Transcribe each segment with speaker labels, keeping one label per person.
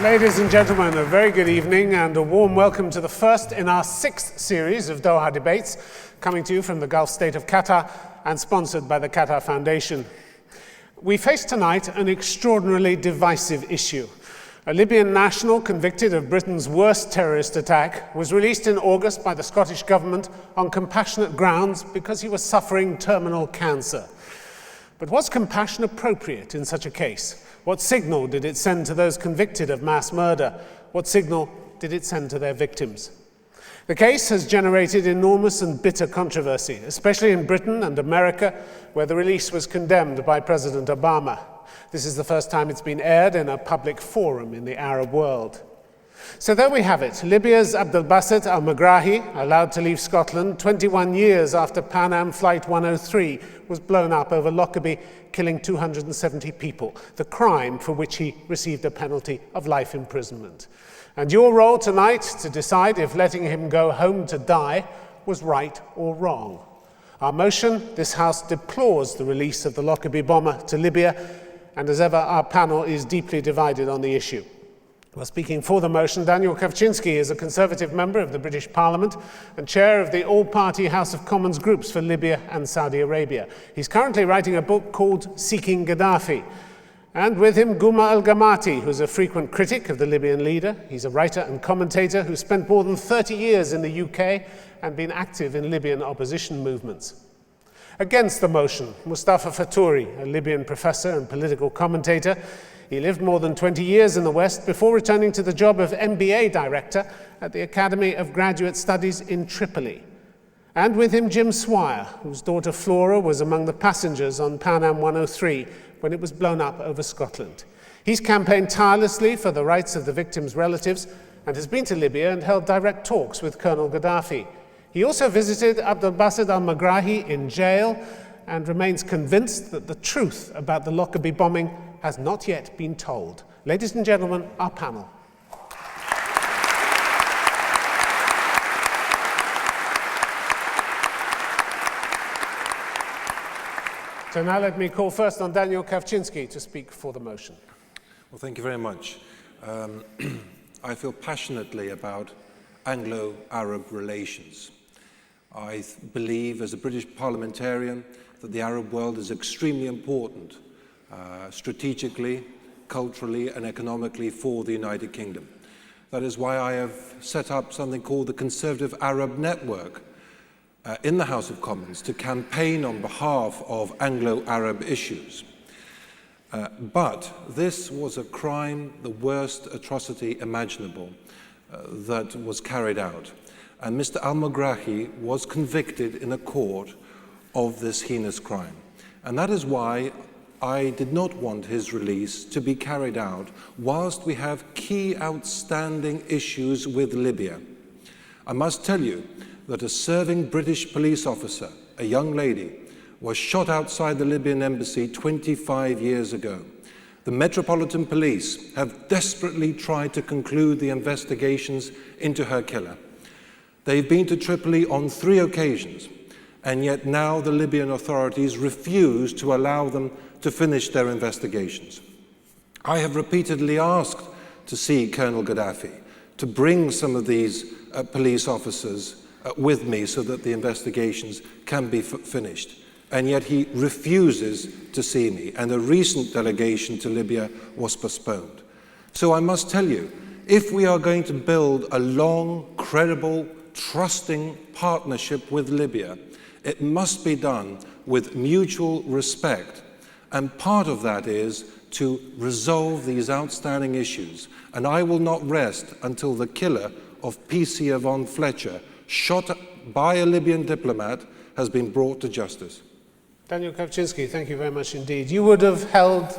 Speaker 1: Ladies and gentlemen, a very good evening and a warm welcome to the first in our 6th series of Doha Debates, coming to you from the Gulf state of Qatar and sponsored by the Qatar Foundation. We face tonight an extraordinarily divisive issue. A Libyan national convicted of Britain's worst terrorist attack was released in August by the Scottish government on compassionate grounds because he was suffering terminal cancer. But was compassion appropriate in such a case? What signal did it send to those convicted of mass murder? What signal did it send to their victims? The case has generated enormous and bitter controversy, especially in Britain and America, where the release was condemned by President Obama. This is the first time it's been aired in a public forum in the Arab world. So there we have it. Libya's Abdelbaset al-Megrahi, allowed to leave Scotland 21 years after Pan Am Flight 103 was blown up over Lockerbie, killing 270 people, the crime for which he received a penalty of life imprisonment. And your role tonight to decide if letting him go home to die was right or wrong. Our motion, this House deplores the release of the Lockerbie bomber to Libya, and as ever, our panel is deeply divided on the issue. Well, speaking for the motion, Daniel Kawczynski is a Conservative member of the British Parliament and chair of the all-party House of Commons groups for Libya and Saudi Arabia. He's currently writing a book called Seeking Gaddafi. And with him, Gouma al-Gamati, who's a frequent critic of the Libyan leader. He's a writer and commentator who spent more than 30 years in the UK and been active in Libyan opposition movements. Against the motion, Mustafa Fattouri, a Libyan professor and political commentator. He lived more than 20 years in the West before returning to the job of MBA director at the Academy of Graduate Studies in Tripoli. And with him, Jim Swire, whose daughter Flora was among the passengers on Pan Am 103 when it was blown up over Scotland. He's campaigned tirelessly for the rights of the victims' relatives and has been to Libya and held direct talks with Colonel Gaddafi. He also visited Abdelbaset al-Megrahi in jail and remains convinced that the truth about the Lockerbie bombing has not yet been told. Ladies and gentlemen, our panel. So now let me call first on Daniel Kawczynski to speak for the motion.
Speaker 2: Well, thank you very much. I feel passionately about Anglo-Arab relations. I believe, as a British parliamentarian, that the Arab world is extremely important strategically, culturally, and economically for the United Kingdom. That is why I have set up something called the Conservative Arab Network in the House of Commons to campaign on behalf of Anglo-Arab issues. But this was a crime, the worst atrocity imaginable that was carried out. And Mr. al-Megrahi was convicted in a court of this heinous crime. And that is why I did not want his release to be carried out whilst we have key outstanding issues with Libya. I must tell you that a serving British police officer, a young lady, was shot outside the Libyan embassy 25 years ago. The Metropolitan Police have desperately tried to conclude the investigations into her killer. They've been to Tripoli on 3 occasions, and yet now the Libyan authorities refuse to allow them to finish their investigations. I have repeatedly asked to see Colonel Gaddafi to bring some of these police officers with me so that the investigations can be finished. And yet he refuses to see me, and a recent delegation to Libya was postponed. So I must tell you, if we are going to build a long, credible, trusting partnership with Libya, it must be done with mutual respect. And part of that is to resolve these outstanding issues. And I will not rest until the killer of PC Yvonne Fletcher, shot by a Libyan diplomat, has been brought to justice.
Speaker 1: Daniel Kawczynski, thank you very much indeed. You would have held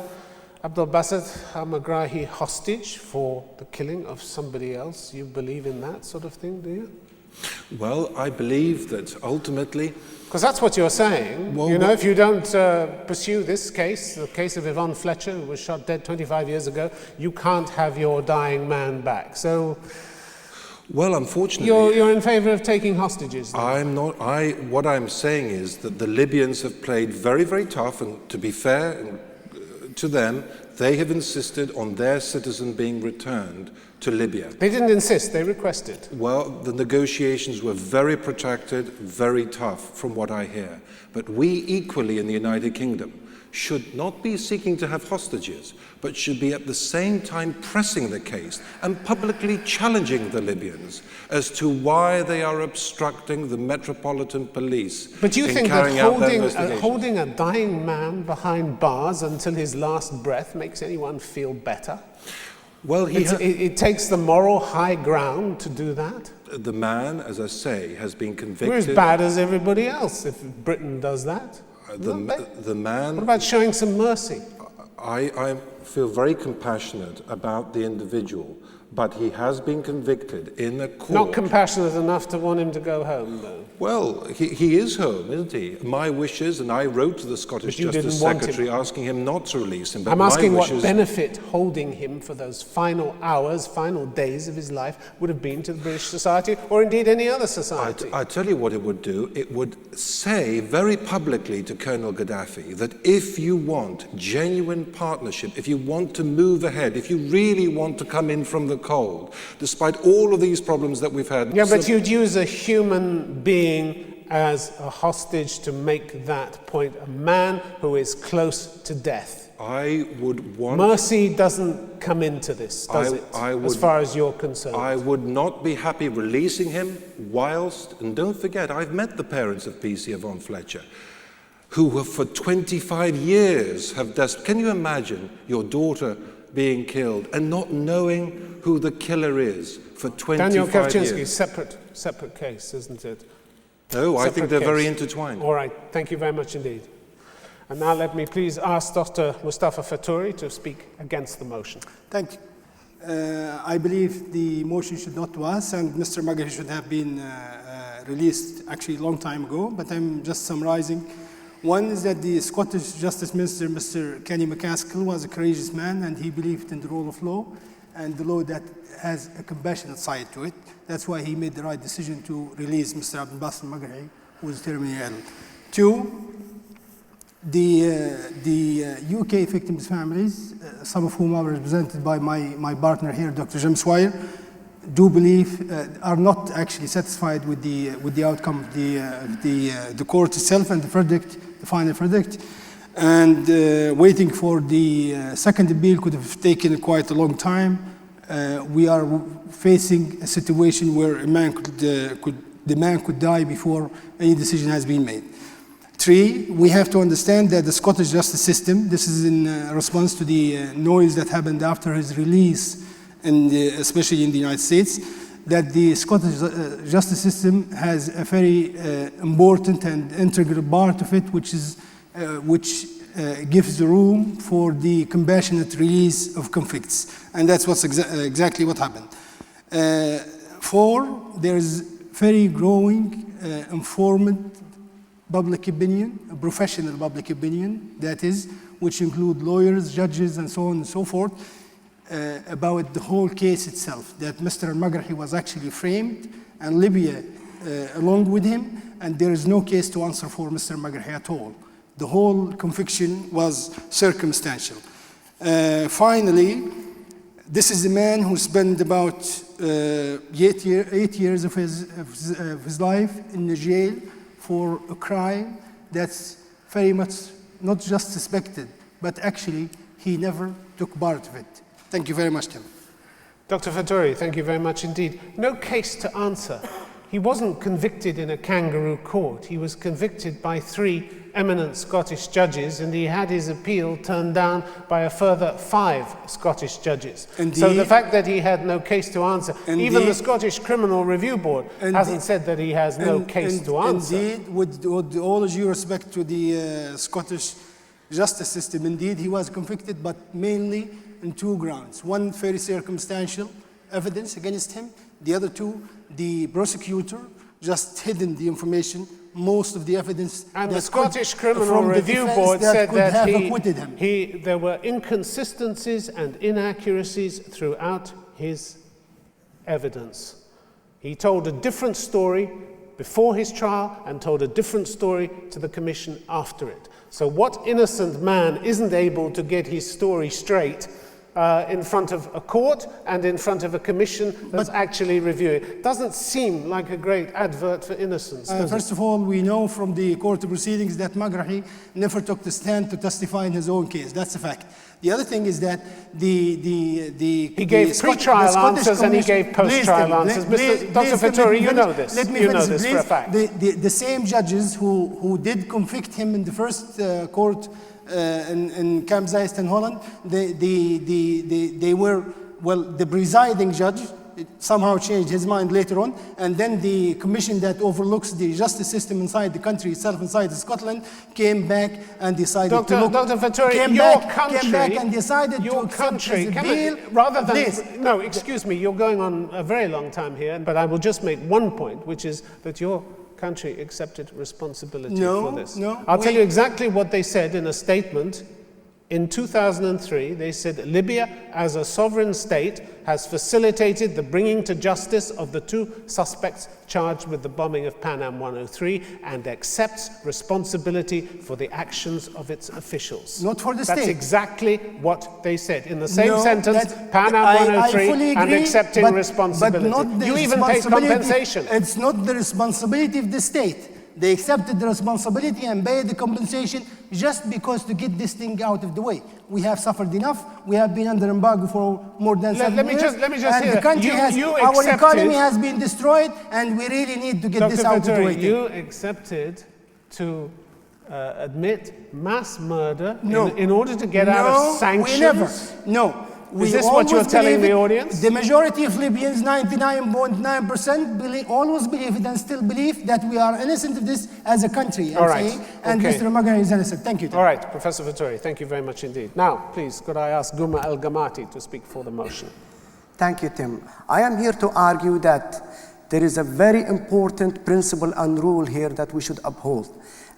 Speaker 1: Abdelbaset al-Megrahi hostage for the killing of somebody else. You believe in that sort of thing, do you?
Speaker 2: Well, I believe that ultimately...
Speaker 1: Because that's what you're saying. Well, you know, if you don't pursue this case, the case of Yvonne Fletcher, who was shot dead 25 years ago, you can't have your dying man back. So...
Speaker 2: Well, unfortunately...
Speaker 1: You're in favor of taking hostages, then?
Speaker 2: I'm not. What I'm saying is that the Libyans have played very, very tough, and to be fair, to them, they have insisted on their citizen being returned to Libya.
Speaker 1: They didn't insist, they requested.
Speaker 2: Well, the negotiations were very protracted, very tough, from what I hear. But we equally in the United Kingdom should not be seeking to have hostages, but should be at the same time pressing the case and publicly challenging the Libyans as to why they are obstructing the Metropolitan Police
Speaker 1: But you
Speaker 2: in
Speaker 1: think
Speaker 2: carrying
Speaker 1: that
Speaker 2: out their investigations.
Speaker 1: holding a dying man behind bars until his last breath makes anyone feel better?
Speaker 2: Well,
Speaker 1: it takes the moral high ground to do that.
Speaker 2: the man, as I say, has been convicted.
Speaker 1: We're as bad as everybody else if Britain does that.
Speaker 2: The man.
Speaker 1: What about showing some mercy?
Speaker 2: I feel very compassionate about the individual, but he has been convicted in a court.
Speaker 1: Not compassionate enough to want him to go home, though.
Speaker 2: Well, he is home, isn't he? My wishes, and I wrote to the Scottish Justice Secretary asking him not to release him. But
Speaker 1: I'm asking
Speaker 2: my
Speaker 1: what
Speaker 2: wishes,
Speaker 1: benefit holding him for those final hours, final days of his life would have been to the British society, or indeed any other society.
Speaker 2: I tell you what it would do. It would say very publicly to Colonel Gaddafi that if you want genuine partnership, if you want to move ahead, if you really want to come in from the cold, despite all of these problems that we've had.
Speaker 1: Yeah, but you'd use a human being as a hostage to make that point, a man who is close to death.
Speaker 2: I would want...
Speaker 1: Mercy doesn't come into this, does it, as far as you're concerned?
Speaker 2: I would not be happy releasing him whilst, and don't forget, I've met the parents of PC Yvonne Fletcher, who have for 25 years have... Can you imagine your daughter being killed and not knowing who the killer is for 25
Speaker 1: Daniel
Speaker 2: years?
Speaker 1: Kevchinsky, separate case, isn't it?
Speaker 2: No, I think they're very
Speaker 1: case.
Speaker 2: intertwined.
Speaker 1: All right, thank you very much indeed. And now let me please ask Dr. Mustafa Faturi to speak against the motion.
Speaker 3: Thank you. I believe the motion should not pass, and Mr. Magari should have been released actually a long time ago, but I'm just summarizing. One is that the Scottish Justice Minister, Mr. Kenny McCaskill, was a courageous man, and he believed in the rule of law, and the law that has a compassionate side to it. That's why he made the right decision to release Mr. Abdel Bassem Magari, who was terminally ill. Two, the UK victims' families, some of whom are represented by my partner here, Dr. James Wire, do believe, are not actually satisfied with the outcome of the court itself and the verdict, the final verdict. And waiting for the second appeal could have taken quite a long time. We are facing a situation where the man could die before any decision has been made. Three, we have to understand that the Scottish justice system, this is in response to the noise that happened after his release, especially in the United States, that the Scottish justice system has a very important and integral part of it, which gives the room for the compassionate release of convicts. And that's what's exactly what happened. Four, there is very growing informed public opinion, a professional public opinion, that is, which include lawyers, judges, and so on and so forth, about the whole case itself, that Mr. Magari was actually framed, and Libya along with him, and there is no case to answer for Mr. Magari at all. The whole conviction was circumstantial. Finally, this is a man who spent about 8 years of his life in the jail for a crime that's very much not just suspected, but actually he never took part of it. Thank you very much, Tim.
Speaker 1: Dr. Faturi, thank you very much indeed. No case to answer. He wasn't convicted in a kangaroo court. He was convicted by 3 eminent Scottish judges, and he had his appeal turned down by a further 5 Scottish judges. Indeed. So the fact that he had no case to answer, even the Scottish Criminal Review Board hasn't said that he has no case to answer.
Speaker 3: Indeed, with all due respect to the Scottish justice system, indeed, he was convicted, but mainly on 2 grounds. One, very circumstantial evidence against him. The other 2, the prosecutor just hidden the information, most of the evidence.
Speaker 1: And the Scottish Criminal Review Board said that there were inconsistencies and inaccuracies throughout his evidence. He told a different story before his trial and told a different story to the commission after it. So what innocent man isn't able to get his story straight in front of a court and in front of a commission that's actually reviewing it? Doesn't seem like a great advert for innocence, does
Speaker 3: First
Speaker 1: it?
Speaker 3: of all, we know from the court proceedings that Megrahi never took the stand to testify in his own case. That's a fact. The other thing is that
Speaker 1: he gave pre-trial answers and he gave post-trial answers. Dr. Faturi, you know this. You know this for a fact.
Speaker 3: The same judges who did convict him in the first court in Camp Zeist in Holland, they were, well, the presiding judge somehow changed his mind later on, and then the commission that overlooks the justice system inside the country itself, inside Scotland, came back and decided to look.
Speaker 1: Dr. Faturi,
Speaker 3: came back and decided
Speaker 1: your
Speaker 3: to accept
Speaker 1: country,
Speaker 3: as a bail.
Speaker 1: rather than, no, excuse me, you're going on a very long time here, but I will just make one point, which is that your country accepted responsibility for this. I'll tell you exactly what they said in a statement. In 2003, they said Libya, as a sovereign state, has facilitated the bringing to justice of the 2 suspects charged with the bombing of Pan Am 103 and accepts responsibility for the actions of its officials.
Speaker 3: Not for the state.
Speaker 1: That's exactly what they said. In the same sentence, Pan Am 103 and accepting responsibility.
Speaker 3: But not the
Speaker 1: you even pay compensation.
Speaker 3: It's not the responsibility of the state. They accepted the responsibility and paid the compensation just because to get this thing out of the way. We have suffered enough. We have been under embargo for more than 7 years.
Speaker 1: Let me just
Speaker 3: and
Speaker 1: hear
Speaker 3: the country our economy has been destroyed, and we really need to get this out of the way.
Speaker 1: You accepted to admit mass murder in order to get out of sanctions?
Speaker 3: We never. No.
Speaker 1: Is this what you're telling the audience?
Speaker 3: The majority of Libyans, 99.9%, always believe it and still believe that we are innocent of this as a country.
Speaker 1: All right.
Speaker 3: And Mr. Megrahi is innocent. Thank you.
Speaker 1: All right, Professor Faturi, thank you very much indeed. Now, please, could I ask Guma Al-Gamati to speak for the motion?
Speaker 4: Thank you, Tim. I am here to argue that there is a very important principle and rule here that we should uphold,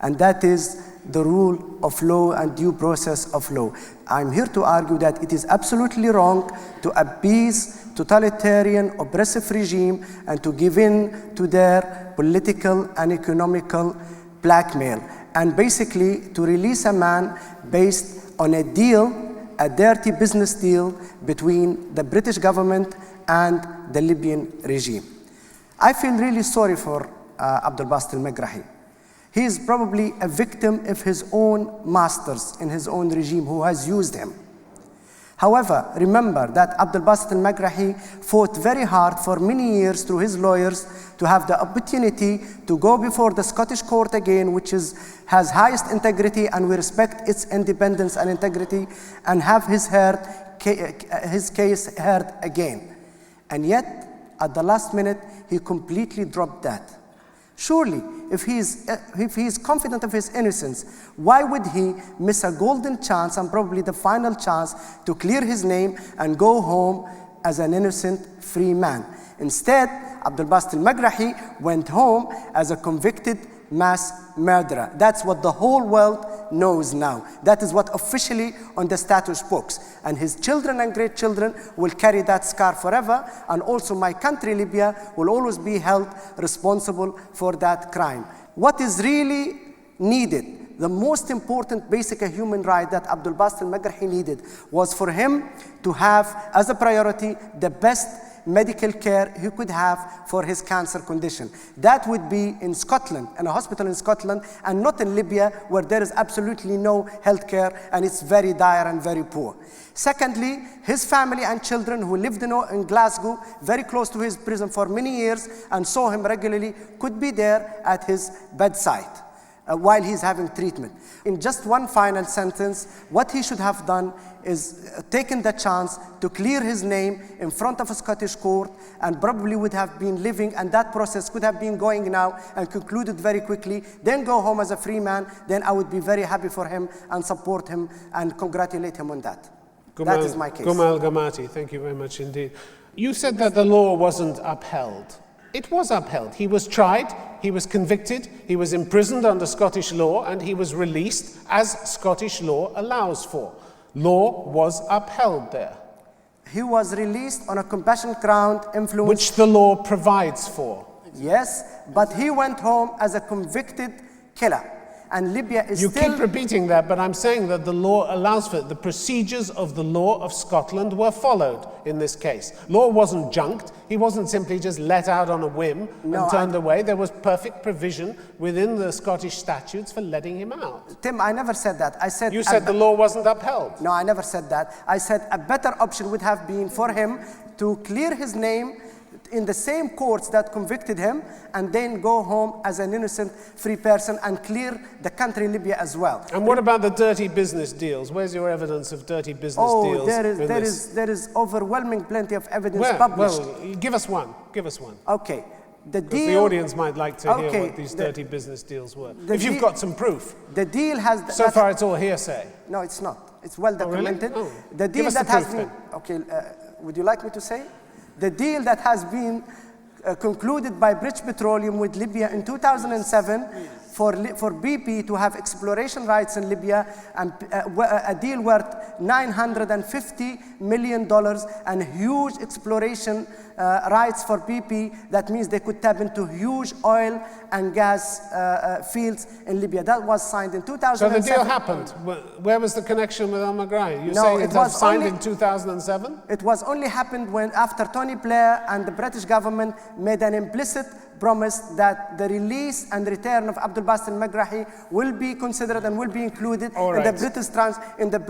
Speaker 4: and that is the rule of law and due process of law. I'm here to argue that it is absolutely wrong to appease totalitarian oppressive regime and to give in to their political and economical blackmail, and basically to release a man based on a deal, a dirty business deal between the British government and the Libyan regime. I feel really sorry for Abdel Basit al-Megrahi. He is probably a victim of his own masters in his own regime who has used him. However, remember that Abdel Basit al-Megrahi fought very hard for many years through his lawyers to have the opportunity to go before the Scottish court again, which has highest integrity, and we respect its independence and integrity, and have his case heard again. And yet, at the last minute, he completely dropped that. Surely, if he is confident of his innocence, why would he miss a golden chance and probably the final chance to clear his name and go home as an innocent, free man? Instead, Abdel Basit al-Megrahi went home as a convicted mass murderer. That's what the whole world knows now. That is what officially on the status books. And his children and great-children will carry that scar forever. And also my country, Libya, will always be held responsible for that crime. What is really needed, the most important basic human right that Abdel Basit al-Megrahi needed, was for him to have as a priority the best medical care he could have for his cancer condition. That would be in Scotland, in a hospital in Scotland, and not in Libya, where there is absolutely no health care and it's very dire and very poor. Secondly, his family and children who lived in Glasgow, very close to his prison for many years and saw him regularly, could be there at his bedside while he's having treatment. In just one final sentence, what he should have done is taken the chance to clear his name in front of a Scottish court, and probably would have been living, and that process could have been going now and concluded very quickly, then go home as a free man. Then I would be very happy for him and support him and congratulate him on that. That is my case.
Speaker 1: Guma Al-Gamati, thank you very much indeed. You said that the law wasn't upheld. It was upheld. He was tried, he was convicted, he was imprisoned under Scottish law, and he was released as Scottish law allows for. Law was upheld there.
Speaker 4: He was released on a compassionate ground, influence.
Speaker 1: Which the law provides for.
Speaker 4: Yes, but he went home as a convicted killer. And Libya is
Speaker 1: You
Speaker 4: still...
Speaker 1: keep repeating that, but I'm saying that the law allows for it. The procedures of the law of Scotland were followed in this case. Law wasn't junked. He wasn't simply just let out on a whim and turned away. There was perfect provision within the Scottish statutes for letting him out.
Speaker 4: Tim, I never said that. I said...
Speaker 1: You said the law wasn't upheld.
Speaker 4: No, I never said that. I said a better option would have been for him to clear his name in the same courts that convicted him and then go home as an innocent free person and clear the country Libya as well.
Speaker 1: And what about the dirty business deals? Where's your evidence of dirty business deals?
Speaker 4: There is overwhelming plenty of evidence published.
Speaker 1: Well, give us one. Give us one.
Speaker 4: Okay.
Speaker 1: The audience might like to hear what these dirty business deals were. If you've got some proof.
Speaker 4: The deal has...
Speaker 1: So far it's all hearsay.
Speaker 4: No, it's not. It's well documented.
Speaker 1: Oh, really?
Speaker 4: The deal that has been... Okay, would you like me to say? The deal that has been concluded by British Petroleum with Libya in 2007 for BP to have exploration rights in Libya, and a deal worth $950 million and huge exploration rights for BP. That means they could tap into huge oil and gas fields in Libya. That was signed in 2007.
Speaker 1: So the deal happened. Where was the connection with al-Megrahi? You're saying it was signed in 2007?
Speaker 4: It was only happened after Tony Blair and the British government made an implicit promise that the release and return of Abdul Basit al-Megrahi will be considered and will be included in the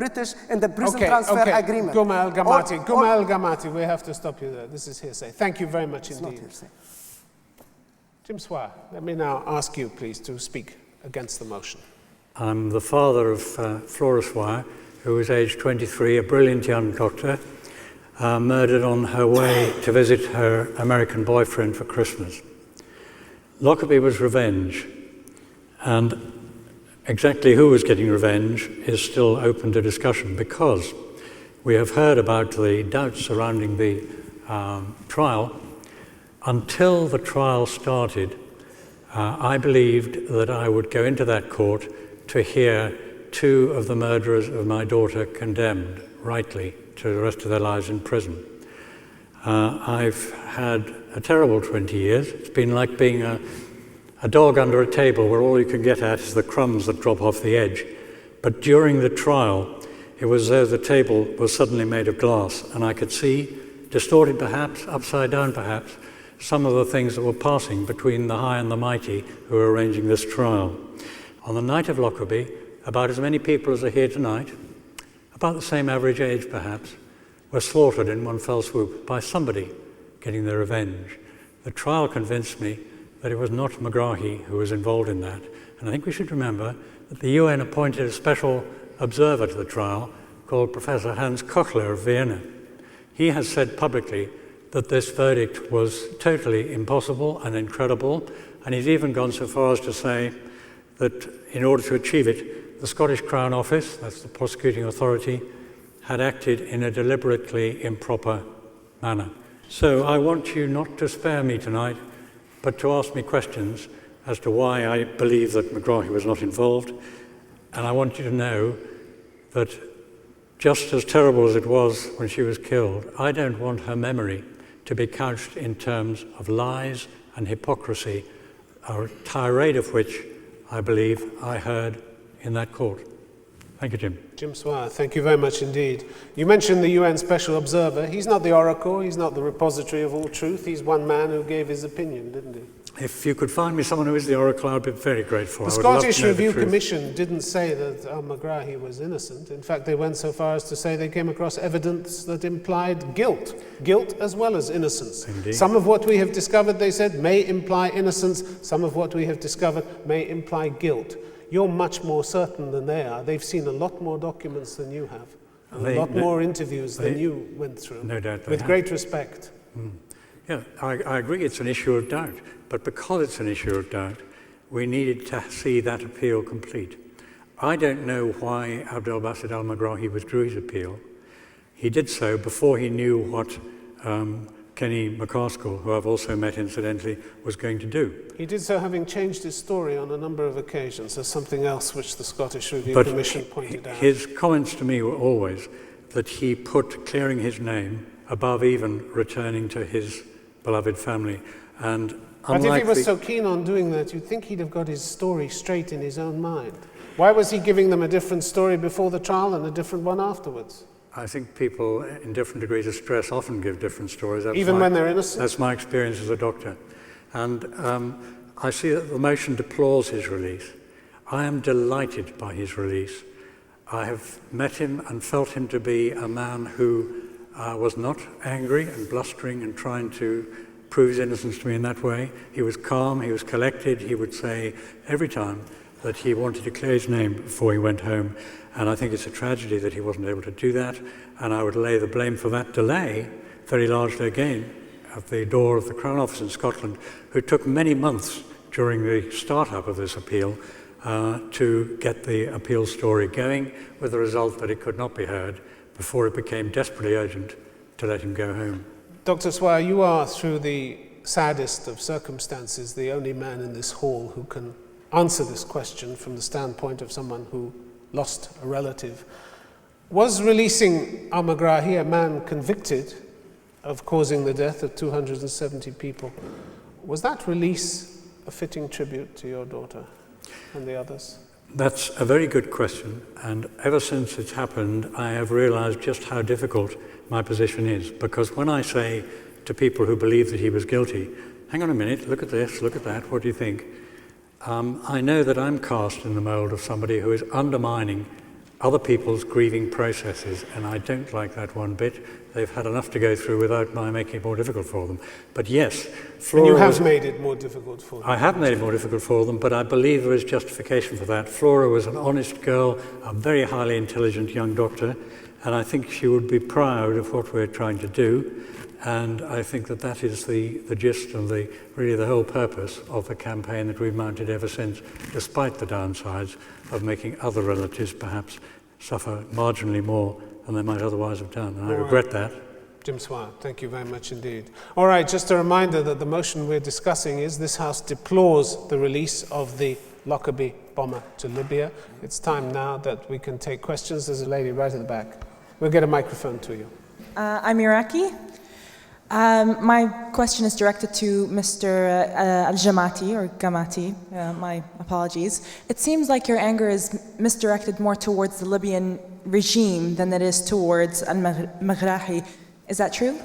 Speaker 4: prison transfer agreement.
Speaker 1: Guma al-Gamati, we have to stop you there. This is hearsay. Thank you very much indeed.
Speaker 4: It's not hearsay.
Speaker 1: Jim Swire, let me now ask you, please, to speak against the motion.
Speaker 5: I'm the father of Flora Swire, who was aged 23, a brilliant young doctor, murdered on her way to visit her American boyfriend for Christmas. Lockerbie was revenge, and exactly who was getting revenge is still open to discussion, because we have heard about the doubts surrounding the trial. Until the trial started, I believed that I would go into that court to hear two of the murderers of my daughter condemned, rightly, to the rest of their lives in prison. I've had a terrible 20 years. It's been like being a dog under a table where all you can get at is the crumbs that drop off the edge. But during the trial, it was as though the table was suddenly made of glass, and I could see, distorted perhaps, upside down perhaps, some of the things that were passing between the high and the mighty who were arranging this trial. On the night of Lockerbie, about as many people as are here tonight, about the same average age perhaps, were slaughtered in one fell swoop by somebody getting their revenge. The trial convinced me that it was not Megrahi who was involved in that. And I think we should remember that the UN appointed a special observer to the trial called Professor Hans Kochler of Vienna. He has said publicly that this verdict was totally impossible and incredible, and he's even gone so far as to say that in order to achieve it, the Scottish Crown Office, that's the prosecuting authority, had acted in a deliberately improper manner. So I want you not to spare me tonight, but to ask me questions as to why I believe that Megrahi was not involved. And I want you to know that just as terrible as it was when she was killed, I don't want her memory to be couched in terms of lies and hypocrisy, a tirade of which I believe I heard in that court. Thank you, Jim.
Speaker 1: Jim Swire, thank you very much indeed. You mentioned the UN Special Observer. He's not the oracle, he's not the repository of all truth. He's one man who gave his opinion, didn't he?
Speaker 5: If you could find me someone who is the oracle, I'd be very grateful.
Speaker 1: The Scottish Review Commission didn't say that al-Megrahi was innocent. In fact, they went so far as to say they came across evidence that implied guilt as well as innocence.
Speaker 5: Indeed.
Speaker 1: Some of what we have discovered, they said, may imply innocence. Some of what we have discovered may imply guilt. You're much more certain than they are. They've seen a lot more documents than you have, and a lot more interviews than you went through.
Speaker 5: No doubt.
Speaker 1: With great respect.
Speaker 5: Yeah, I agree it's an issue of doubt, but because it's an issue of doubt, we needed to see that appeal complete. I don't know why Abdel Basit al-Megrahi withdrew his appeal. He did so before he knew what Kenny McCaskill, who I've also met incidentally, was going to do.
Speaker 1: He did so having changed his story on a number of occasions. There's something else which the Scottish Review Commission pointed out.
Speaker 5: His comments to me were always that he put clearing his name above even returning to his beloved family. And
Speaker 1: But if he was so keen on doing that, you'd think he'd have got his story straight in his own mind. Why was he giving them a different story before the trial and a different one afterwards?
Speaker 5: I think people in different degrees of stress often give different stories.
Speaker 1: Even when they're innocent?
Speaker 5: That's my experience as a doctor. And I see that the motion deplores his release. I am delighted by his release. I have met him and felt him to be a man who was not angry and blustering and trying to prove his innocence to me in that way. He was calm, he was collected. He would say every time that he wanted to clear his name before he went home. And I think it's a tragedy that he wasn't able to do that. And I would lay the blame for that delay very largely again at the door of the Crown Office in Scotland, who took many months during the start-up of this appeal to get the appeal story going, with the result that it could not be heard before it became desperately urgent to let him go home.
Speaker 1: Dr. Swire, you are, through the saddest of circumstances, the only man in this hall who can answer this question from the standpoint of someone who lost a relative. Was releasing al-Megrahi, a man convicted of causing the death of 270 people, was that release a fitting tribute to your daughter and the others?
Speaker 5: That's a very good question, and ever since it's happened, I have realized just how difficult my position is, because when I say to people who believe that he was guilty, hang on a minute, look at this, look at that, what do you think? I know that I'm cast in the mold of somebody who is undermining other people's grieving processes, and I don't like that one bit. They've had enough to go through without my making it more difficult for them. But yes, Flora...
Speaker 1: And you have made it more difficult for them.
Speaker 5: I have made it more difficult for them, but I believe there is justification for that. Flora was an honest girl, a very highly intelligent young doctor, and I think she would be proud of what we're trying to do. And I think that that is the gist and really the whole purpose of the campaign that we've mounted ever since, despite the downsides of making other relatives perhaps suffer marginally more than they might otherwise have done. And I regret that.
Speaker 1: Jim Swire, thank you very much indeed. All right, just a reminder that the motion we're discussing is this House deplores the release of the Lockerbie bomber to Libya. It's time now that we can take questions. There's a lady right at the back. We'll get a microphone to you.
Speaker 6: I'm Iraqi. My question is directed to Mr. Al-Jamati, or Gamati, my apologies. It seems like your anger is misdirected more towards the Libyan regime than it is towards Al-Megrahi. Is that true?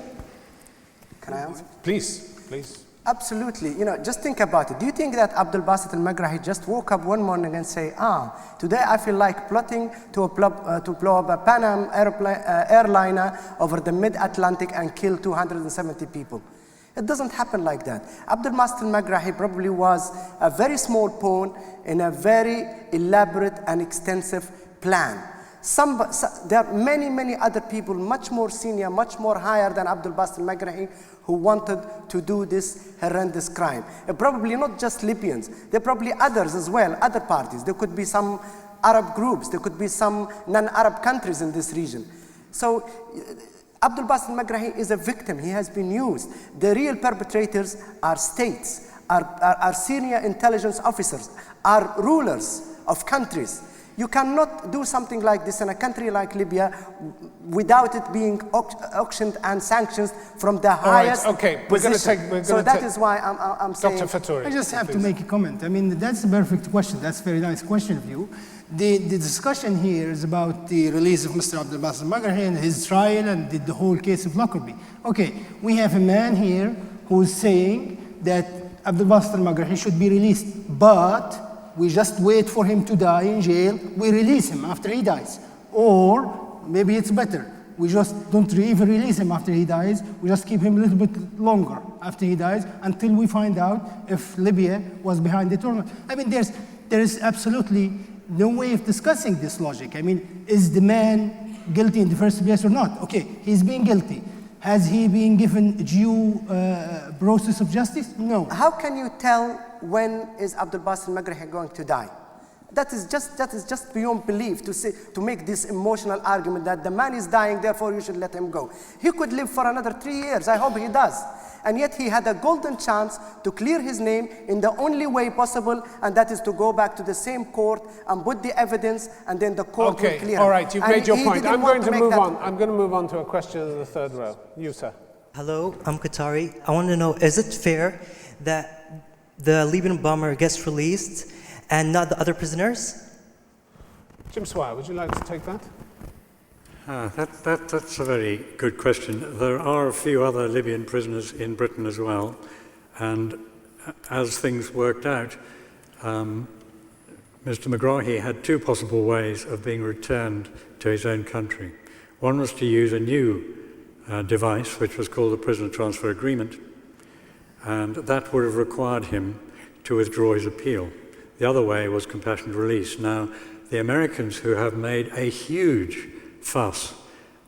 Speaker 4: Can I answer?
Speaker 1: Please, please.
Speaker 4: Absolutely. You know, just think about it. Do you think that Abdul Basit al-Megrahi just woke up one morning and say, today I feel like plotting to blow up a Pan Am airliner over the mid-Atlantic and kill 270 people? It doesn't happen like that. Abdul Basit al-Megrahi probably was a very small pawn in a very elaborate and extensive plan. There are many, many other people, much more senior, much more higher than Abdul Basit al-Megrahi, who wanted to do this horrendous crime. Probably not just Libyans. There are probably others as well, other parties. There could be some Arab groups. There could be some non-Arab countries in this region. So Abdul Basit al-Megrahi is a victim. He has been used. The real perpetrators are states, are senior intelligence officers, are rulers of countries. You cannot do something like this in a country like Libya without it being auctioned and sanctioned from the highest position. So that is why I'm saying...
Speaker 1: Dr. Fattori.
Speaker 3: I just have to make a comment. I mean, that's a perfect question. That's a very nice question of you. The discussion here is about the release of Mr. Abdul Basit al-Megrahi and his trial and the whole case of Lockerbie. Okay, we have a man here who is saying that Abdul Basit al-Megrahi should be released, but we just wait for him to die in jail, we release him after he dies. Or maybe it's better, we just don't even release him after he dies, we just keep him a little bit longer after he dies until we find out if Libya was behind it or not. I mean, there is absolutely no way of discussing this logic. I mean, is the man guilty in the first place or not? Okay, he's being guilty. Has he been given due process of justice? No.
Speaker 4: How can you tell when is Abdul Basit al-Megrahi going to die? That is just beyond belief to make this emotional argument that the man is dying, therefore you should let him go. He could live for another 3 years. I hope he does. And yet he had a golden chance to clear his name in the only way possible, and that is to go back to the same court and put the evidence, and then the court will clear him.
Speaker 1: All right, you've made your point. I'm going to move on to a question in the third row. You, sir.
Speaker 7: Hello, I'm Qatari. I want to know, is it fair that the Libyan bomber gets released and not the other prisoners?
Speaker 1: Jim Swire, would you like to take that?
Speaker 5: That's a very good question. There are a few other Libyan prisoners in Britain as well, and as things worked out, Mr. Megrahi had two possible ways of being returned to his own country. One was to use a new device, which was called the Prisoner Transfer Agreement, and that would have required him to withdraw his appeal. The other way was compassionate release. Now, the Americans, who have made a huge fuss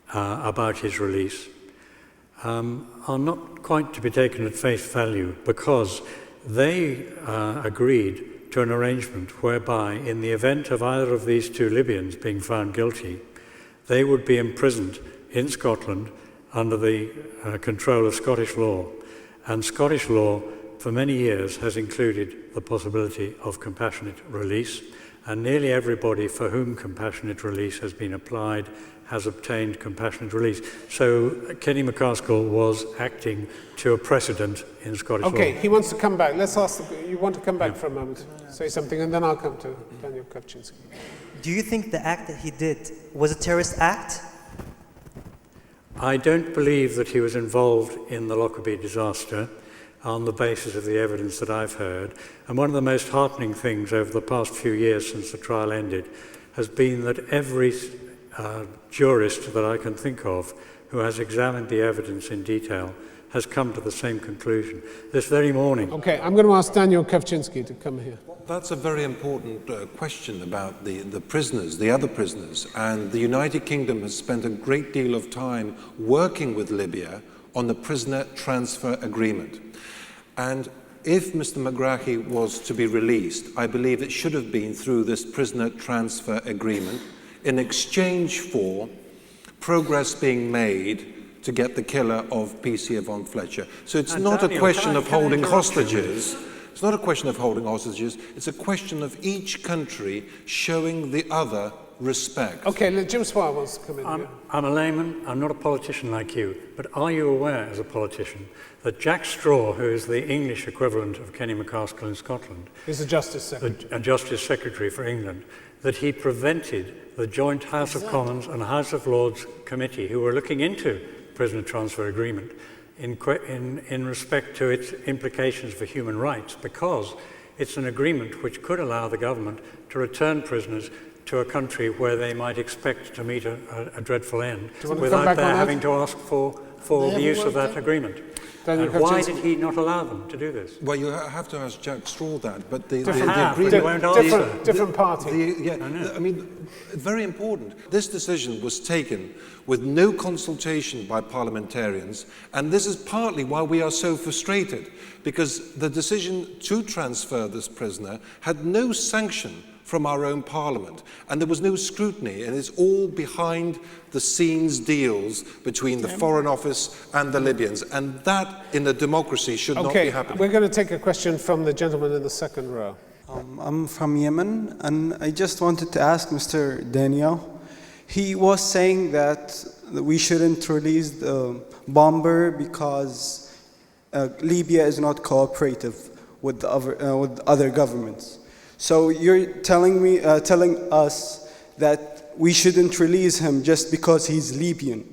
Speaker 5: about his release, are not quite to be taken at face value, because they agreed to an arrangement whereby, in the event of either of these two Libyans being found guilty, they would be imprisoned in Scotland under the control of Scottish law. And Scottish law, for many years, has included the possibility of compassionate release, and nearly everybody for whom compassionate release has been applied has obtained compassionate release. So Kenny McCaskill was acting to a precedent in Scottish law.
Speaker 1: Okay, he wants to come back. Let's ask, you want to come back for a moment, say something, and then I'll come to Daniel Kawczynski.
Speaker 7: Do you think the act that he did was a terrorist act?
Speaker 5: I don't believe that he was involved in the Lockerbie disaster on the basis of the evidence that I've heard. And one of the most heartening things over the past few years since the trial ended has been that every jurist that I can think of who has examined the evidence in detail has come to the same conclusion. This very morning...
Speaker 1: Okay, I'm going to ask Daniel Kawczynski to come here.
Speaker 2: That's a very important question about the prisoners, the other prisoners. And the United Kingdom has spent a great deal of time working with Libya on the prisoner transfer agreement. And if Mr. Megrahi was to be released, I believe it should have been through this prisoner transfer agreement in exchange for progress being made to get the killer of PC Yvonne Fletcher. So it's not a question of holding hostages. It's not a question of holding hostages. It's a question of each country showing the other respect.
Speaker 1: Okay, Jim Swire wants to come in here.
Speaker 5: I'm a layman, I'm not a politician like you, but are you aware as a politician that Jack Straw, who is the English equivalent of Kenny McCaskill in Scotland,
Speaker 1: He's the Justice Secretary.
Speaker 5: a Justice Secretary for England, that he prevented the joint House of Commons and House of Lords committee, who were looking into prisoner transfer agreement, in respect to its implications for human rights, because it's an agreement which could allow the government to return prisoners to a country where they might expect to meet a dreadful end without their having to ask for the use of that agreement. And why did he not allow them to do this?
Speaker 2: Well, you have to ask Jack Straw that, but the
Speaker 5: agreement...
Speaker 1: Different party.
Speaker 2: I mean, very important. This decision was taken with no consultation by parliamentarians, and this is partly why we are so frustrated, because the decision to transfer this prisoner had no sanction from our own parliament, and there was no scrutiny, and it's all behind the scenes deals between the Foreign Office and the Libyans, and that in a democracy should not be happening.
Speaker 1: We're going to take a question from the gentleman in the second row.
Speaker 8: I'm from Yemen, and I just wanted to ask Mr. Daniel. He was saying that we shouldn't release the bomber because Libya is not cooperative with other governments. So you're telling us that we shouldn't release him just because he's Libyan.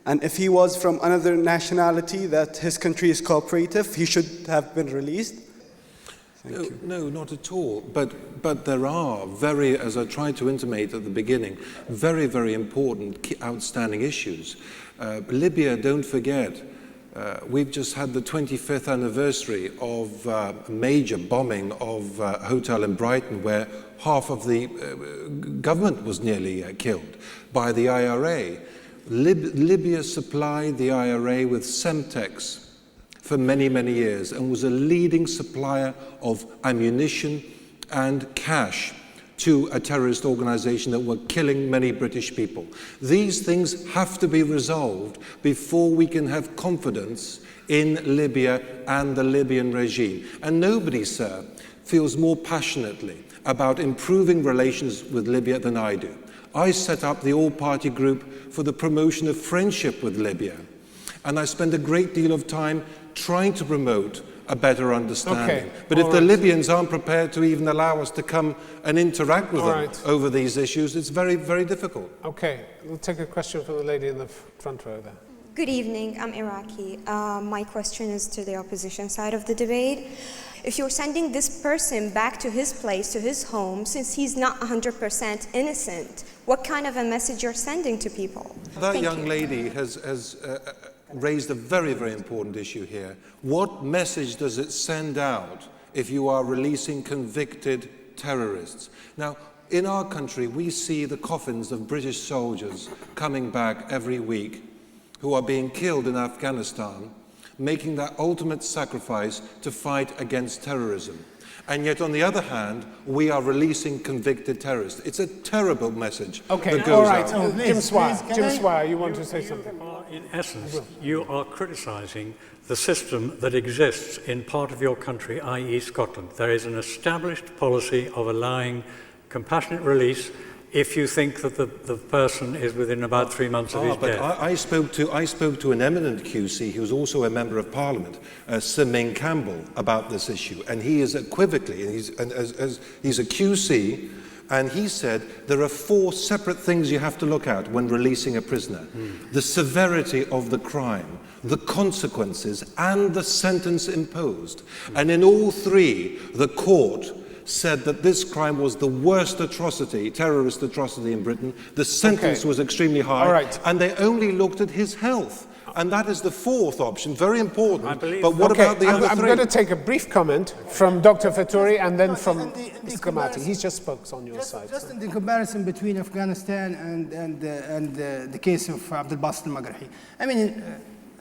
Speaker 8: And if he was from another nationality that his country is cooperative, he should have been released?
Speaker 2: No, not at all. But there are very, as I tried to intimate at the beginning, very, very important outstanding issues. Libya, don't forget, we've just had the 25th anniversary of a major bombing of a hotel in Brighton where half of the government was nearly killed by the IRA. Libya supplied the IRA with Semtex for many, many years and was a leading supplier of ammunition and cash to a terrorist organization that were killing many British people. These things have to be resolved before we can have confidence in Libya and the Libyan regime. And nobody, sir, feels more passionately about improving relations with Libya than I do. I set up the all-party group for the promotion of friendship with Libya. And I spend a great deal of time trying to promote a better understanding.
Speaker 1: Okay.
Speaker 2: But if the Libyans aren't prepared to even allow us to come and interact with them over these issues, it's very, very difficult.
Speaker 1: Okay, we'll take a question from the lady in the front row there.
Speaker 9: Good evening, I'm Iraqi. My question is to the opposition side of the debate. If you're sending this person back to his place, to his home, since he's not 100% innocent, what kind of a message you're sending to people?
Speaker 2: That young lady has raised a very, very important issue here. What message does it send out if you are releasing convicted terrorists? Now, in our country, we see the coffins of British soldiers coming back every week who are being killed in Afghanistan, making that ultimate sacrifice to fight against terrorism. And yet, on the other hand, we are releasing convicted terrorists. It's a terrible message that goes out.
Speaker 1: Tim Swire, you want to say something?
Speaker 5: In essence, you are criticising the system that exists in part of your country, i.e. Scotland. There is an established policy of allowing compassionate release if you think that the person is within about 3 months of his death.
Speaker 2: I spoke to an eminent QC who's also a member of Parliament, Sir Ming Campbell, about this issue, and he is equivocally, and he's a QC, and he said there are 4 separate things you have to look at when releasing a prisoner: the severity of the crime, the consequences, and the sentence imposed. And in all 3, the court said that this crime was the worst atrocity, terrorist atrocity in Britain. The sentence was extremely high, and they only looked at his health. And that is the 4th option, very important. But what about the other 3?
Speaker 1: I'm going to take a brief comment from Dr. Faturi and then from Mr. Gamati. He just spoke on your side.
Speaker 3: Just in the comparison between Afghanistan and the case of Abdel Basit al-Magrahi. I mean,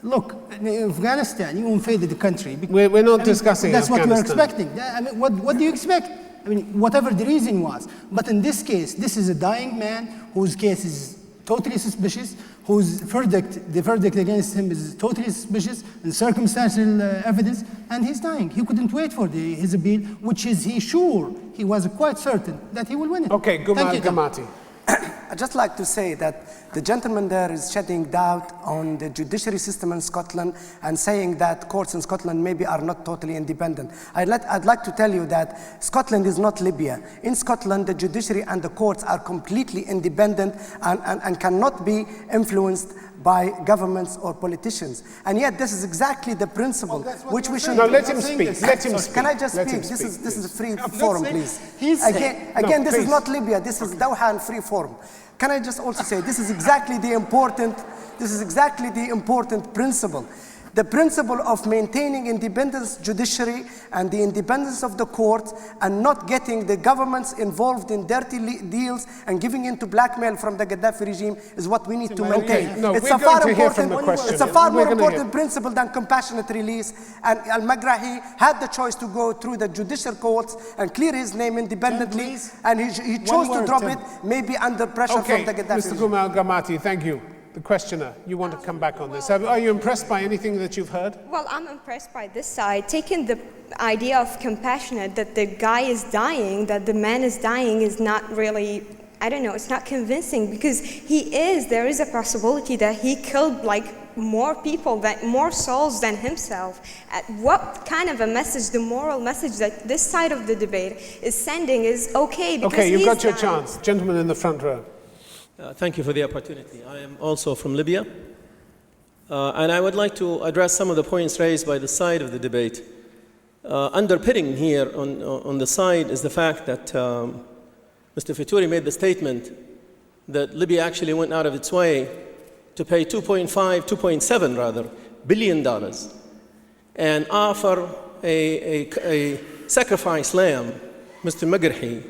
Speaker 3: look, in Afghanistan, you invaded the country.
Speaker 1: We're not discussing
Speaker 3: that's
Speaker 1: Afghanistan.
Speaker 3: That's what we're expecting. I mean, what do you expect? I mean, whatever the reason was. But in this case, this is a dying man whose case is totally suspicious, whose the verdict against him is totally suspicious and circumstantial evidence, and he's dying. He couldn't wait for his appeal, which is he was quite certain that he will win it.
Speaker 1: Okay, Gamati.
Speaker 4: I'd just like to say that the gentleman there is shedding doubt on the judiciary system in Scotland and saying that courts in Scotland maybe are not totally independent. I'd like to tell you that Scotland is not Libya. In Scotland, the judiciary and the courts are completely independent and cannot be influenced by governments or politicians. And yet this is exactly the principle which we should...
Speaker 1: No, let him speak. Let him speak.
Speaker 4: Can I just speak? This is a free forum, please. Again, this is not Libya. This is Doha and free forum. Can I just also say this is exactly the important principle. The principle of maintaining independence judiciary and the independence of the court and not getting the governments involved in dirty deals and giving into blackmail from the Gaddafi regime is what we need to maintain.
Speaker 1: Okay. No,
Speaker 4: it's a far more important principle than compassionate release. And Al-Magrahi had the choice to go through the judicial courts and clear his name independently, and he chose to drop it maybe under pressure from the Gaddafi regime.
Speaker 1: Mr. Gamati, thank you. The questioner, you want to come back on this. Are you impressed by anything that you've heard?
Speaker 9: Well, I'm impressed by this side. Taking the idea of compassionate, that the guy is dying, that the man is dying is not really, I don't know, it's not convincing because there is a possibility that he killed like more people, more souls than himself. What kind of a message, the moral message that this side of the debate is sending is okay because
Speaker 1: okay, you've got your chance. Gentleman in the front row.
Speaker 10: Thank you for the opportunity. I am also from Libya, and I would like to address some of the points raised by the side of the debate. Underpinning here on the side is the fact that Mr. Fituri made the statement that Libya actually went out of its way to pay $2.7 billion and offer a sacrifice lamb, Mr. Magrahi,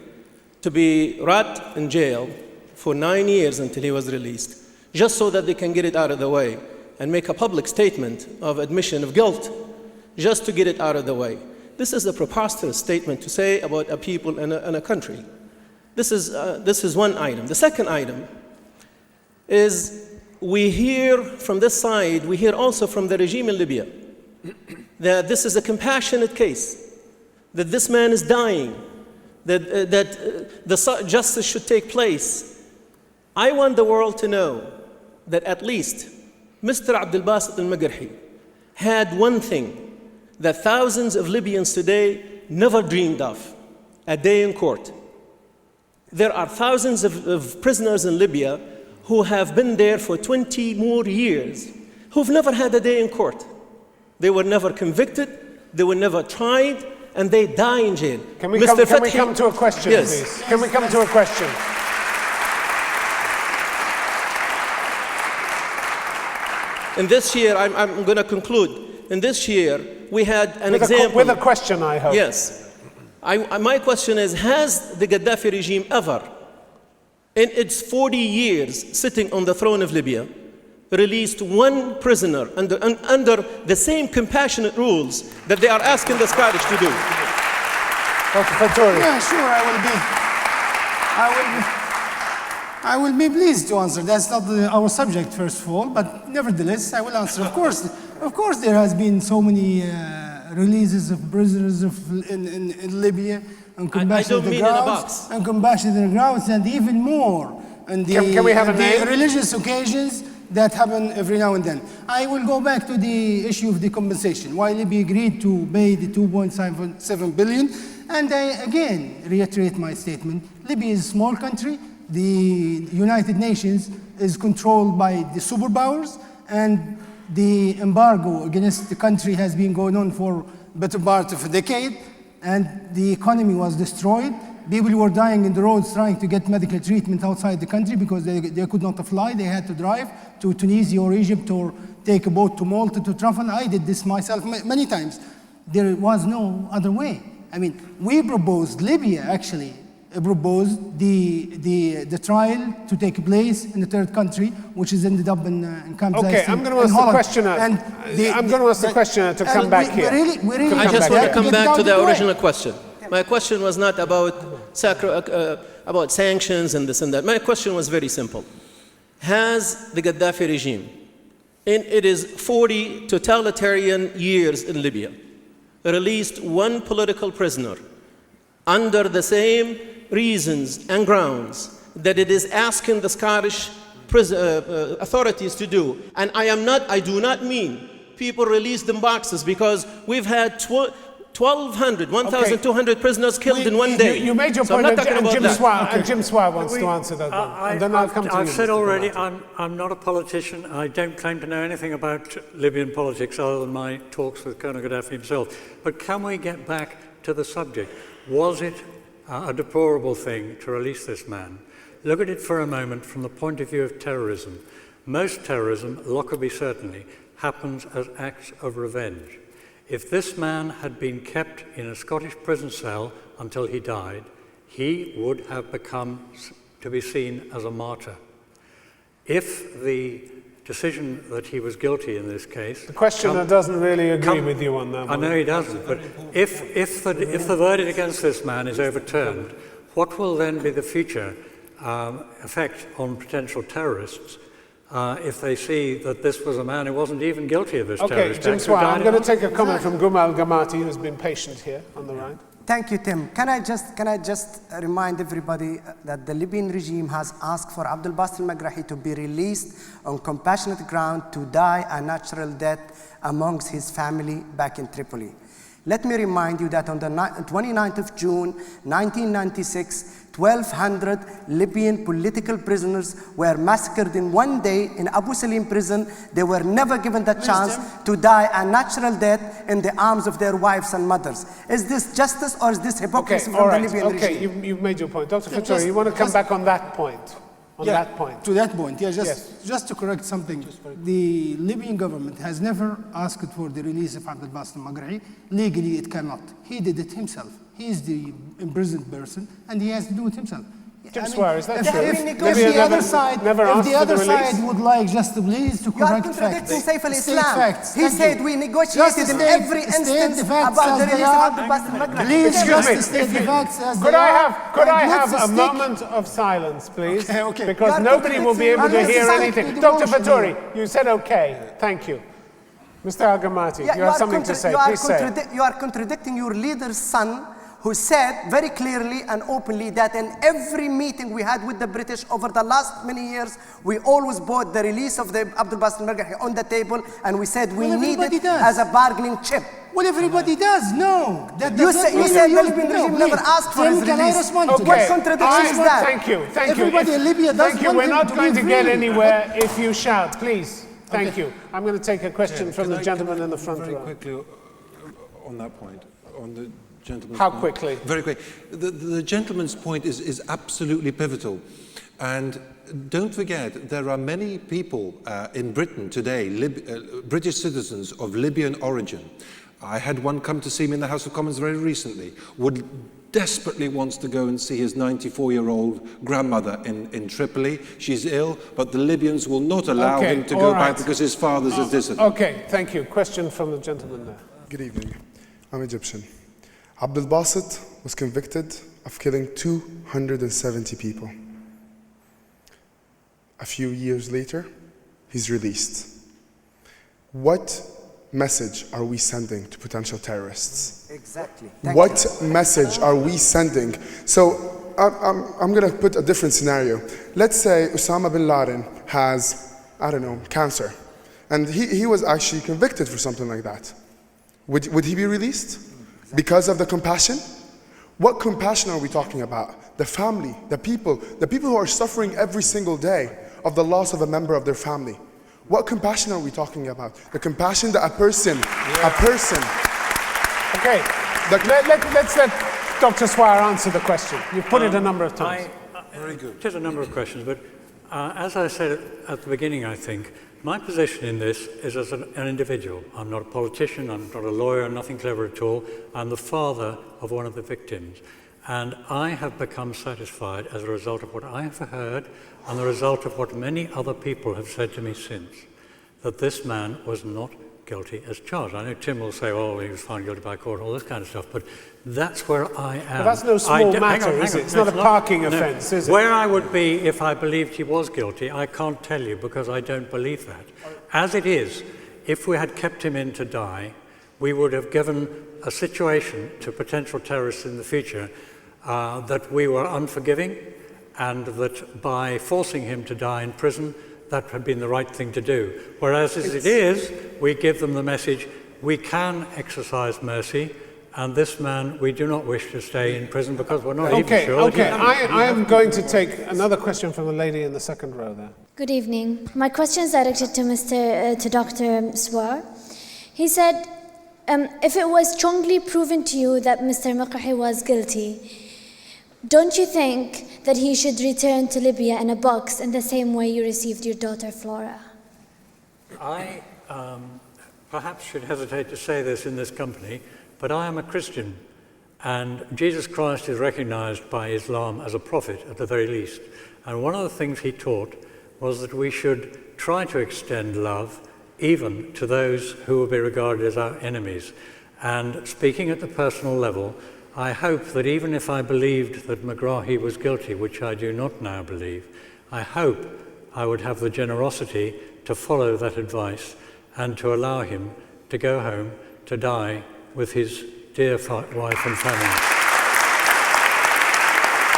Speaker 10: to be rot in jail for 9 years until he was released, just so that they can get it out of the way and make a public statement of admission of guilt, just to get it out of the way. This is a preposterous statement to say about a people and a country. This is one item. The second item is we hear from this side, we hear also from the regime in Libya, that this is a compassionate case, that this man is dying, that the justice should take place. I want the world to know that at least Mr. Abdel Basit al-Magrahi had one thing that thousands of Libyans today never dreamed of: a day in court. There are thousands of prisoners in Libya who have been there for 20 more years, who've never had a day in court. They were never convicted, they were never tried, and they die in jail.
Speaker 1: Can we come to a question,
Speaker 10: yes,
Speaker 1: please? Can we come to a question?
Speaker 10: In this year, I'm going to conclude. In this year, we had an example.
Speaker 1: With a question, I hope.
Speaker 10: Yes. My question is, has the Gaddafi regime ever, in its 40 years sitting on the throne of Libya, released one prisoner under the same compassionate rules that they are asking the Scottish to do?
Speaker 1: Dr. Fattori.
Speaker 3: Yeah, sure, I will be pleased to answer. That's not our subject, first of all, but nevertheless, I will answer. Of course, there has been so many releases of prisoners in Libya on compassionate grounds, and even more on the religious occasions that happen every now and then. I will go back to the issue of the compensation. Why Libya agreed to pay the 2.7 billion, and I again reiterate my statement. Libya is a small country. The United Nations is controlled by the superpowers, and the embargo against the country has been going on for better part of a decade, and the economy was destroyed. People were dying in the roads trying to get medical treatment outside the country because they could not fly. They had to drive to Tunisia or Egypt or take a boat to Malta to travel. I did this myself many times. There was no other way. I mean, we proposed, Libya actually proposed the trial to take place in the third country, which is ended up in Camp Zayt.
Speaker 1: Okay, I'm going to ask the questioner. I'm going to ask the questioner to come back here.
Speaker 10: I just want to come back to the original question. My question was not about sanctions and this and that. My question was very simple. Has the Gaddafi regime, in its 40 totalitarian years in Libya, released one political prisoner under the same reasons and grounds that it is asking the Scottish authorities to do? And I do not mean people released in boxes, because we've had 1,200 prisoners killed in one day.
Speaker 1: You made your point, and Jim Swire wants to answer that one. And then I'll come to you.
Speaker 5: I've said already, I'm not a politician. I don't claim to know anything about Libyan politics other than my talks with Colonel Gaddafi himself. But can we get back to the subject? Was it a deplorable thing to release this man? Look at it for a moment from the point of view of terrorism. Most terrorism, Lockerbie certainly, happens as acts of revenge. If this man had been kept in a Scottish prison cell until he died, he would have become to be seen as a martyr. If the decision that he was guilty in this case...
Speaker 1: The questioner doesn't really agree with you on that.
Speaker 5: I know he doesn't, but if the verdict against this man is overturned, what will then be the future effect on potential terrorists if they see that this was a man who wasn't even guilty of this terrorist act?
Speaker 1: Okay, Jim Swire, I'm going to take a comment from Gumal Gamati, who's been patient here on the right.
Speaker 4: Thank you, Tim. Can I just remind everybody that the Libyan regime has asked for Abdel Basit al-Magrahi to be released on compassionate ground to die a natural death amongst his family back in Tripoli. Let me remind you that on the 29th of June, 1996, 1,200 Libyan political prisoners were massacred in one day in Abu Salim prison. They were never given the chance to die a natural death in the arms of their wives and mothers. Is this justice or is this hypocrisy from the Libyan regime?
Speaker 1: Okay, you've made your point. Dr. Fattori, you want to come back on that point? To that point,
Speaker 3: just to correct something. The Libyan government has never asked for the release of Abdel Basit al-Magrahi. Legally, it cannot. He did it himself. He is the imprisoned person, and he has to do it himself.
Speaker 1: Jim Swire, is that true?
Speaker 3: If the other side would like just to please to correct facts.
Speaker 4: You are contradicting Saif al-Islam. He said we negotiated in every instance about the release of Abdel Basit al-Magrahi.
Speaker 3: Please just state the facts as they are.
Speaker 1: Could I have a moment of silence, please?
Speaker 3: Okay.
Speaker 1: Because nobody will be able to hear anything. Dr. Fattori, you said okay. Thank you. Mr. Al-Gamati, you have something to say. Please say.
Speaker 4: You are contradicting your leader's son who said very clearly and openly that in every meeting we had with the British over the last many years, we always put the release of the Abdul Basit al-Margahi on the table, and we said we need it as a bargaining chip.
Speaker 3: Well, everybody does. No.
Speaker 4: You said the Libyan regime never asked for his release.
Speaker 1: Okay.
Speaker 4: What contradiction is that?
Speaker 3: Thank you.
Speaker 1: Everybody
Speaker 3: in Libya does
Speaker 1: Thank you. We're not going to get
Speaker 3: free.
Speaker 1: anywhere if you shout, please. Thank you. I'm going to take a question from the gentleman in the front row.
Speaker 2: Very quickly on that point, on the gentleman's
Speaker 1: How
Speaker 2: point.
Speaker 1: quickly?
Speaker 2: Very quick. The gentleman's point is absolutely pivotal. And don't forget, there are many people in Britain today, British citizens of Libyan origin. I had one come to see me in the House of Commons very recently, desperately wants to go and see his 94-year-old grandmother in Tripoli. She's ill, but the Libyans will not allow him to go back because his father's a dissident.
Speaker 1: Okay, thank you. Question from the gentleman there.
Speaker 11: Good evening. I'm Egyptian. Abdul Basit was convicted of killing 270 people. A few years later, he's released. What message are we sending to potential terrorists?
Speaker 4: Exactly.
Speaker 11: What message are we sending? So I'm going to put a different scenario. Let's say Osama bin Laden has, I don't know, cancer. And he was actually convicted for something like that. Would he be released? Because of the compassion? What compassion are we talking about? The family, the people who are suffering every single day of the loss of a member of their family. What compassion are we talking about? The compassion that a person.
Speaker 1: Okay, let's let Dr. Swire answer the question. You've put it a number of times.
Speaker 2: Very good.
Speaker 5: Just a number of questions, but as I said at the beginning, I think, my position in this is as an individual. I'm not a politician, I'm not a lawyer, nothing clever at all. I'm the father of one of the victims. And I have become satisfied as a result of what I have heard and the result of what many other people have said to me since, that this man was not guilty as charged. I know Tim will say, oh, he was found guilty by court, all this kind of stuff, but that's where I am.
Speaker 1: But that's no small matter, is it? It's not a parking offence, is it?
Speaker 5: Where I would be if I believed he was guilty, I can't tell you because I don't believe that. As it is, if we had kept him in to die, we would have given a situation to potential terrorists in the future that we were unforgiving, and that by forcing him to die in prison, that had been the right thing to do. Whereas as it is, we give them the message, we can exercise mercy, and this man, we do not wish to stay in prison because we're not even sure.
Speaker 1: Okay, I am going to take another question from the lady in the second row there.
Speaker 12: Good evening. My question is directed to Dr. Swire. He said, if it was strongly proven to you that Mr. Margahi was guilty, don't you think that he should return to Libya in a box in the same way you received your daughter Flora?
Speaker 5: I perhaps should hesitate to say this in this company, but I am a Christian, and Jesus Christ is recognized by Islam as a prophet at the very least. And one of the things he taught was that we should try to extend love even to those who will be regarded as our enemies. And speaking at the personal level, I hope that even if I believed that Megrahi was guilty, which I do not now believe, I hope I would have the generosity to follow that advice and to allow him to go home to die with his dear wife and family.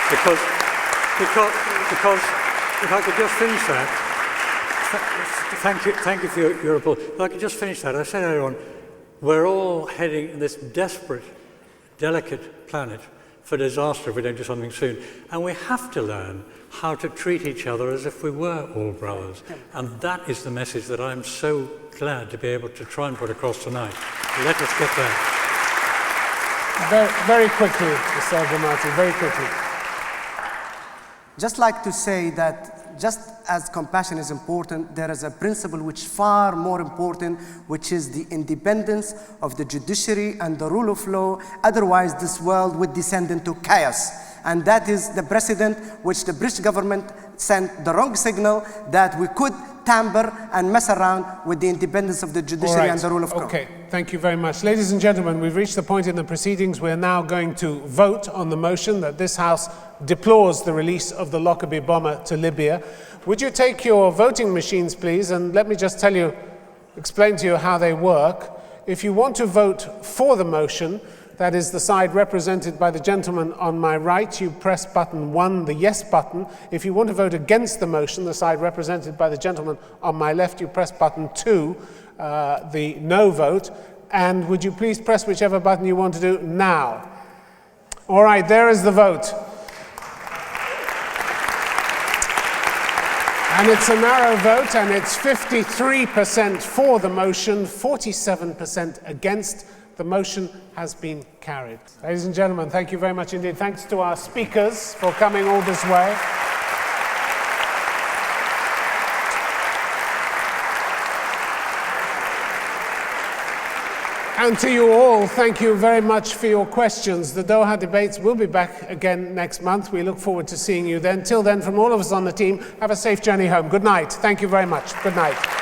Speaker 5: Because if I could just finish that, thank you for your report. If I could just finish that, I said earlier on, we're all heading in this desperate, delicate planet for disaster if we don't do something soon. And we have to learn how to treat each other as if we were all brothers. And that is the message that I'm so glad to be able to try and put across tonight. Let us get there.
Speaker 1: Very quickly, Mr. Al-Jamati, very quickly.
Speaker 4: Just like to say that just as compassion is important, there is a principle which is far more important, which is the independence of the judiciary and the rule of law. Otherwise, this world would descend into chaos. And that is the precedent which the British government sent the wrong signal that we could tamper and mess around with the independence of the judiciary and the rule of law.
Speaker 1: Okay, thank you very much. Ladies and gentlemen, we've reached the point in the proceedings. We're now going to vote on the motion that this House deplores the release of the Lockerbie bomber to Libya. Would you take your voting machines, please, and let me just explain to you how they work. If you want to vote for the motion, that is the side represented by the gentleman on my right, you press button 1, the yes button. If you want to vote against the motion, the side represented by the gentleman on my left, you press button 2, the no vote. And would you please press whichever button you want to do now? All right, there is the vote. And it's a narrow vote, and it's 53% for the motion, 47% against. The motion has been carried. Ladies and gentlemen, thank you very much indeed. Thanks to our speakers for coming all this way. And to you all, thank you very much for your questions. The Doha Debates will be back again next month. We look forward to seeing you then. Till then, from all of us on the team, have a safe journey home. Good night. Thank you very much. Good night.